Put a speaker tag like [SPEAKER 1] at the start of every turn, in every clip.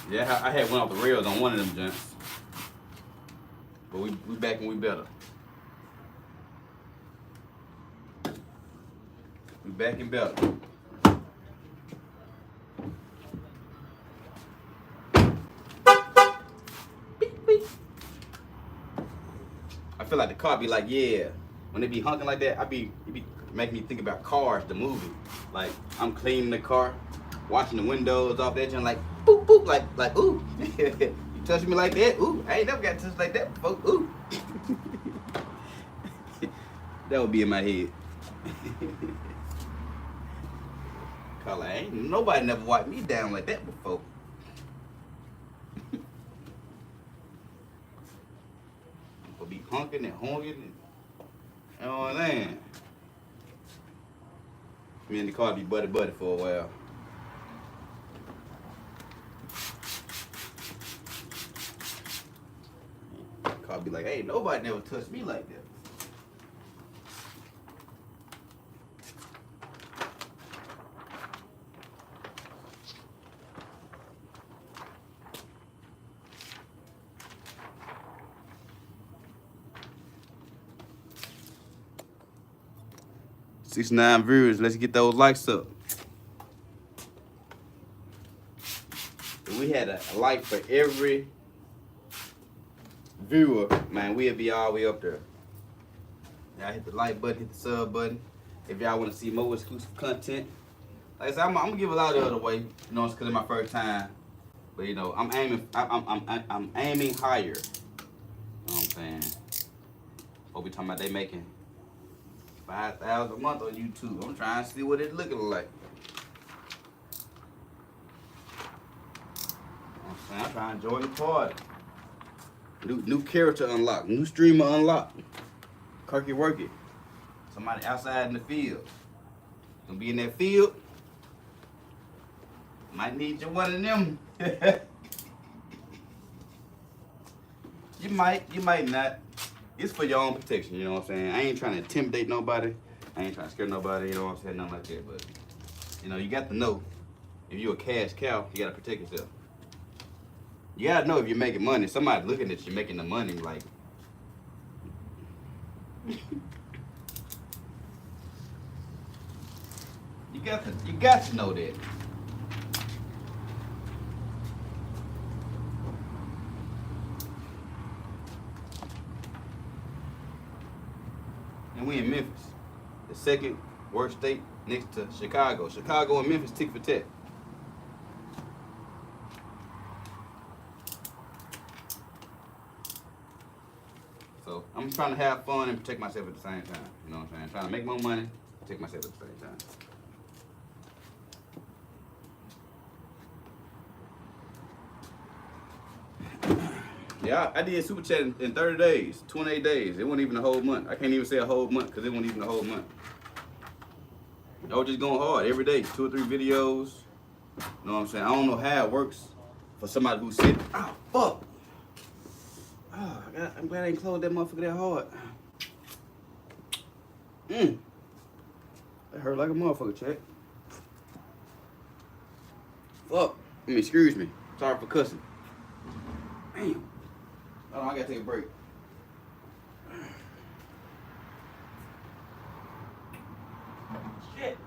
[SPEAKER 1] Yeah, I had one off the rails on one of them joints. But we back and we better. We back and better. Beep, beep. I feel like the car be like, yeah. When they be honking like that, it be making me think about Cars, the movie. Like, I'm cleaning the car, washing the windows off that joint, like, boop, boop, like, ooh. You touch me like that? Ooh, I ain't never got touched like that before. Ooh. That would be in my head. Cause like, ain't nobody never wiped me down like that before. Gonna be honking and honking and, you know what I'm saying? Me and the car be buddy for a while. The car be like, hey, nobody never touched me like that. $69 viewers, let's get those likes up. If we had a like for every viewer, man, we'll be all the way up there. Y'all hit the like button, hit the sub button. If y'all want to see more exclusive content, like I said, I'm gonna give a lot of the other way. You know, it's because it's my first time, but you know, I'm aiming higher. You know what I'm saying? What we talking about? They making 5,000 a month on YouTube. I'm trying to see what it's looking like. I'm trying to join the party. New character unlocked. New streamer unlocked. KirkWrap. Somebody outside in the field. Gonna be in that field. Might need you one of them. You might not. It's for your own protection, you know what I'm saying? I ain't trying to intimidate nobody. I ain't trying to scare nobody, you know what I'm saying? Nothing like that. But, you know, you got to know if you're a cash cow, you got to protect yourself. You got to know if you're making money. Somebody looking at you making the money, like... you got to know that. And we in Memphis, the second worst state next to Chicago. Chicago and Memphis tick for tack. So I'm trying to have fun and protect myself at the same time. You know what I'm saying? Trying to make more money, protect myself at the same time. Yeah, I did super chat in 30 days, 28 days. It wasn't even a whole month. I can't even say a whole month because it wasn't even a whole month. I was just going hard every day, 2 or 3 videos. You know what I'm saying? I don't know how it works for somebody who said, oh, fuck. Oh, I'm glad I ain't closed that motherfucker that hard. That hurt like a motherfucker, check. Fuck. Excuse me. Sorry for cussing. Damn. Hold on, I gotta take a break. Shit.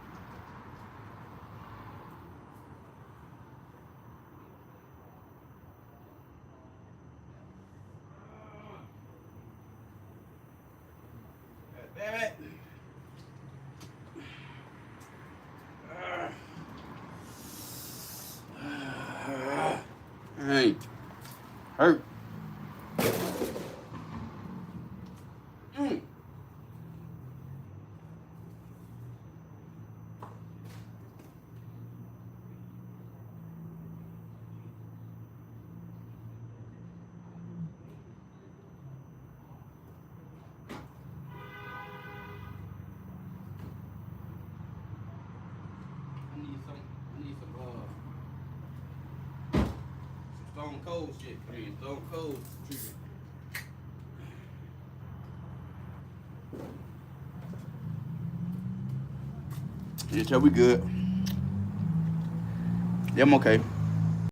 [SPEAKER 1] God damn it. Hey. Hurt. I need some Stone Cold shit. Stone Cold treatment. Yeah, we good. Yeah, I'm okay.